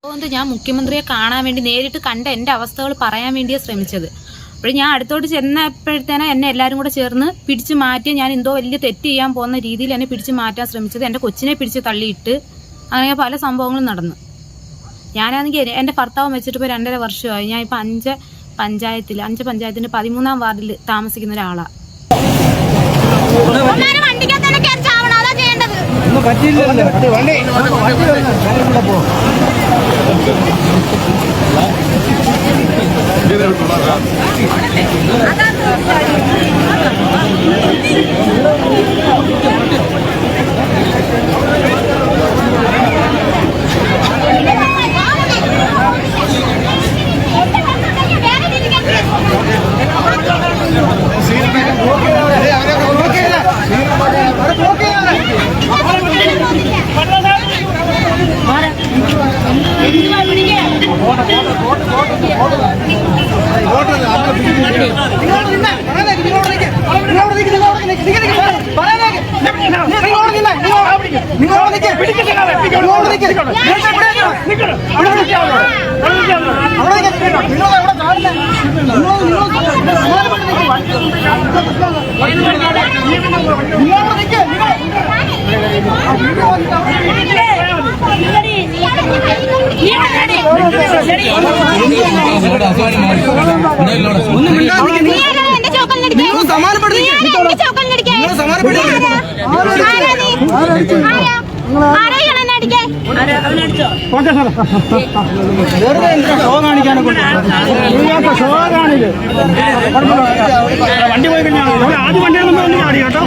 അതുകൊണ്ട് ഞാൻ മുഖ്യമന്ത്രിയെ കാണാൻ വേണ്ടി നേരിട്ട് കണ്ട എൻ്റെ അവസ്ഥകൾ പറയാൻ വേണ്ടിയാണ് ശ്രമിച്ചത്. അപ്പോൾ ഞാൻ അടുത്തോട്ട് ചെന്നപ്പോഴത്തേനെ എന്നെ എല്ലാവരും കൂടെ ചേർന്ന് പിടിച്ച് മാറ്റി. ഞാൻ എന്തോ വലിയ തെറ്റ് ചെയ്യാൻ പോകുന്ന രീതിയിൽ എന്നെ പിടിച്ച് മാറ്റാൻ ശ്രമിച്ചത്. എൻ്റെ കൊച്ചിനെ പിടിച്ച് തള്ളിയിട്ട് അങ്ങനെ പല സംഭവങ്ങളും നടന്നു. ഞാനാണെങ്കിൽ എൻ്റെ ഭർത്താവ് വെച്ചിട്ട് ഇപ്പോൾ 2.5 വർഷമായി. ഞാൻ ഇപ്പോൾ 5 പഞ്ചായത്തിൻ്റെ 13-ാം വാർഡിൽ താമസിക്കുന്ന ഒരാളാണ്. വണ്ടി പോയി കഴിഞ്ഞാൽ ആദ്യം വണ്ടി ആടി കേട്ടോ.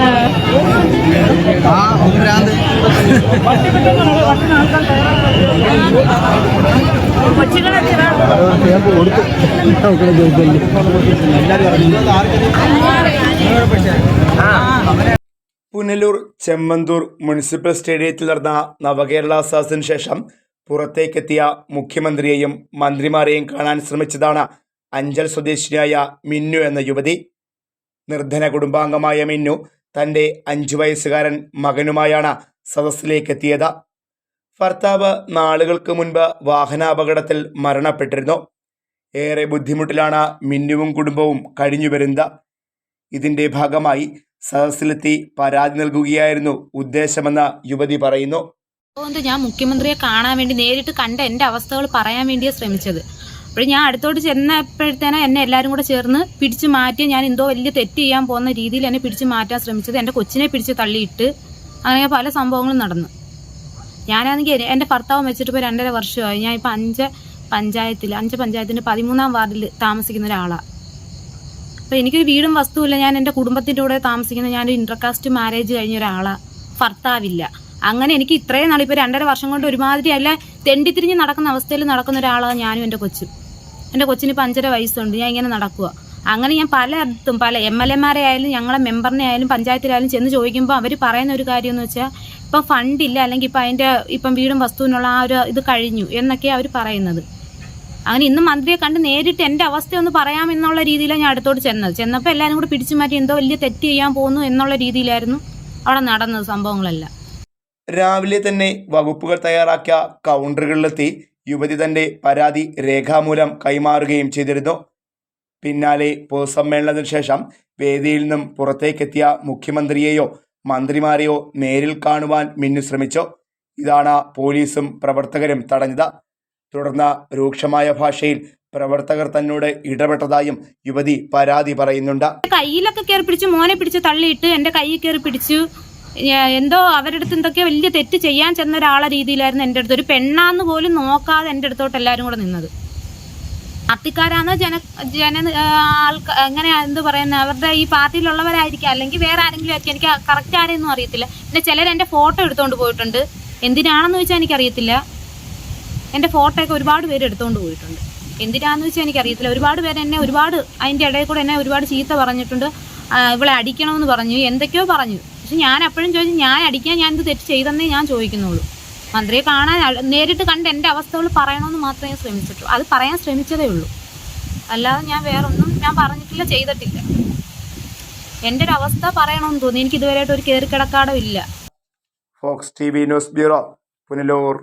പുനലൂർ ചെമ്മന്തൂർ മുനിസിപ്പൽ സ്റ്റേഡിയത്തിൽ നടന്ന നവകേരള സദസ്സിന് ശേഷം പുറത്തേക്കെത്തിയ മുഖ്യമന്ത്രിയെയും മന്ത്രിമാരെയും കാണാൻ ശ്രമിച്ചതാണ് അഞ്ചൽ സ്വദേശിനിയായ മിന്നു എന്ന യുവതി. നിർധന കുടുംബാംഗമായ മിന്നു തൻ്റെ 5 വയസ്സുകാരൻ മകനുമായാണ് സദസ്സിലേക്കെത്തിയത്. ഭർത്താവ് നാളുകൾക്ക് മുൻപ് വാഹനാപകടത്തിൽ മരണപ്പെട്ടിരുന്നു. ഏറെ ബുദ്ധിമുട്ടിലാണ് മിന്നുവും കുടുംബവും കഴിഞ്ഞുവരുന്നത്. ഇതിൻ്റെ ഭാഗമായി സദസ്സിലെത്തി പരാതി നൽകുകയായിരുന്നു ഉദ്ദേശമെന്ന് യുവതി പറയുന്നു. അതുകൊണ്ട് ഞാൻ മുഖ്യമന്ത്രിയെ കാണാൻ വേണ്ടി നേരിട്ട് കണ്ട എൻ്റെ അവസ്ഥകൾ പറയാൻ വേണ്ടിയാണ് ശ്രമിച്ചത്. അപ്പോൾ ഞാൻ അടുത്തോട്ട് ചെന്നപ്പോഴത്തേനെ എന്നെ എല്ലാവരും കൂടെ ചേർന്ന് പിടിച്ച് മാറ്റി. ഞാൻ എന്തോ വലിയ തെറ്റ് ചെയ്യാൻ പോകുന്ന രീതിയിൽ എന്നെ പിടിച്ച് മാറ്റാൻ ശ്രമിച്ചത്. എൻ്റെ കൊച്ചിനെ പിടിച്ച് തള്ളിയിട്ട് അങ്ങനെ പല സംഭവങ്ങളും നടന്നു. ഞാനാണെങ്കിൽ എൻ്റെ ഭർത്താവ് വെച്ചിട്ട് ഇപ്പോൾ 2.5 വർഷമായി. ഞാൻ ഇപ്പോൾ 5 പഞ്ചായത്തിൻ്റെ 13-ാം വാർഡിൽ താമസിക്കുന്ന ഒരാളാണ്. അപ്പോൾ എനിക്കൊരു വീടും വസ്തുവില്ല. ഞാൻ എൻ്റെ കുടുംബത്തിൻ്റെ കൂടെ താമസിക്കുന്ന ഞാനൊരു ഇൻ്റർകാസ്റ്റ് മാരേജ് കഴിഞ്ഞ ഒരാളാണ്. ഭർത്താവില്ല. അങ്ങനെ എനിക്ക് ഇത്രയും നാൾ ഇപ്പോൾ 2.5 വർഷം കൊണ്ട് ഒരുമാതിരി അല്ല തെണ്ടിത്തിരിഞ്ഞ് നടക്കുന്ന അവസ്ഥയിൽ നടക്കുന്ന ഒരാളാണ് ഞാനും എൻ്റെ കൊച്ചും. എൻ്റെ കൊച്ചിന് ഇപ്പോൾ 5.5 വയസ്സുണ്ട്. ഞാൻ ഇങ്ങനെ നടക്കുക. അങ്ങനെ ഞാൻ പലയിടത്തും പല MLA-മാരെ ആയാലും ഞങ്ങളെ മെമ്പറിനെ ആയാലും പഞ്ചായത്തിലായാലും ചെന്ന് ചോദിക്കുമ്പോൾ അവർ പറയുന്ന ഒരു കാര്യം എന്ന് വെച്ചാൽ ഇപ്പം ഫണ്ടില്ല, അല്ലെങ്കിൽ ഇപ്പം വീടും വസ്തുവിനുള്ള ആ ഒരു ഇത് കഴിഞ്ഞു എന്നൊക്കെയാണ് അവർ പറയുന്നത്. അങ്ങനെ ഇന്ന് മന്ത്രിയെ കണ്ട് നേരിട്ട് എൻ്റെ അവസ്ഥയൊന്ന് പറയാമെന്നുള്ള രീതിയിലാണ് ഞാൻ അടുത്തോട്ട് ചെന്നപ്പോൾ എല്ലാവരും കൂടെ പിടിച്ചു മാറ്റി എന്തോ വലിയ തെറ്റ് ചെയ്യാൻ പോകുന്നു എന്നുള്ള രീതിയിലായിരുന്നു അവിടെ നടന്നത് സംഭവങ്ങളെല്ലാം. രാവിലെ തന്നെ വകുപ്പുകൾ തയ്യാറാക്കിയ കൗണ്ടറുകളിലെത്തി യുവതി തൻ്റെ പരാതി രേഖാമൂലം കൈമാറുകയും ചെയ്തിരുന്നു. പിന്നാലെ പൊതുസമ്മേളനത്തിന് ശേഷം വേദിയിൽ നിന്നും പുറത്തേക്കെത്തിയ മുഖ്യമന്ത്രിയെയോ മന്ത്രിമാരെയോ നേരിൽ കാണുവാൻ മിന്നു ശ്രമിച്ചു. ഇതാണ് പോലീസും പ്രവർത്തകരും തടഞ്ഞത്. തുടർന്ന് രൂക്ഷമായ ഭാഷയിൽ പ്രവർത്തകർ തന്നോട് ഇടപെട്ടതായും യുവതി പരാതി പറയുന്നുണ്ട്. കയ്യിലൊക്കെ കയറി പിടിച്ചു, മോനെ പിടിച്ച് തള്ളിയിട്ട് എൻ്റെ കയ്യിൽ കയറി പിടിച്ചു. എന്തോ അവരുടെ അടുത്ത് എന്തൊക്കെയോ വലിയ തെറ്റ് ചെയ്യാൻ ചെന്ന ഒരാളെ രീതിയിലായിരുന്നു എൻ്റെ അടുത്ത്. ഒരു പെണ്ണാന്ന് പോലും നോക്കാതെ എൻ്റെ അടുത്തോട്ട് എല്ലാവരും കൂടെ നിന്നത്. പാർട്ടിക്കാരാണോ എങ്ങനെ എന്ത് പറയുന്നത്, അവരുടെ ഈ പാർട്ടിയിലുള്ളവരായിരിക്കും, അല്ലെങ്കിൽ വേറെ ആരെങ്കിലും ആയിരിക്കും. എനിക്ക് കറക്റ്റ് ആരെയൊന്നും അറിയത്തില്ല. പിന്നെ ചിലർ എൻ്റെ ഫോട്ടോ എടുത്തുകൊണ്ട് പോയിട്ടുണ്ട്. എന്തിനാണെന്ന് വെച്ചാൽ എനിക്കറിയത്തില്ല. എൻ്റെ ഫോട്ടോയൊക്കെ ഒരുപാട് പേര് എടുത്തുകൊണ്ട് പോയിട്ടുണ്ട്. എന്തിനാണെന്ന് വെച്ചാൽ എനിക്കറിയത്തില്ല. ഒരുപാട് പേര് എന്നെ അതിൻ്റെ ഇടയിൽ കൂടെ എന്നെ ഒരുപാട് ചീത്ത പറഞ്ഞിട്ടുണ്ട്. ഇവളെ അടിക്കണമെന്ന് പറഞ്ഞു, എന്തൊക്കെയോ പറഞ്ഞു. പക്ഷെ ഞാൻ അപ്പോഴും ചോദിച്ചു, ഞാൻ അടിക്കാൻ ഞാൻ ഇത് തെറ്റ് ചെയ്തെന്നേ ഞാൻ ചോദിക്കുന്നുള്ളൂ. മന്ത്രിയെ കാണാൻ നേരിട്ട് കണ്ട് എൻ്റെ അവസ്ഥകൾ പറയണമെന്ന് മാത്രമേ ശ്രമിച്ചിട്ടുള്ളൂ. അത് പറയാൻ ശ്രമിച്ചതേ ഉള്ളൂ. അല്ലാതെ ഞാൻ വേറൊന്നും ഞാൻ പറഞ്ഞിട്ടില്ല, ചെയ്തിട്ടില്ല. എൻ്റെ ഒരു അവസ്ഥ പറയണമെന്ന് തോന്നി. എനിക്ക് ഇതുവരെയായിട്ട് ഒരു കയറി കിടക്കാടോ ഇല്ല. Fox TV news bureau, Punalur.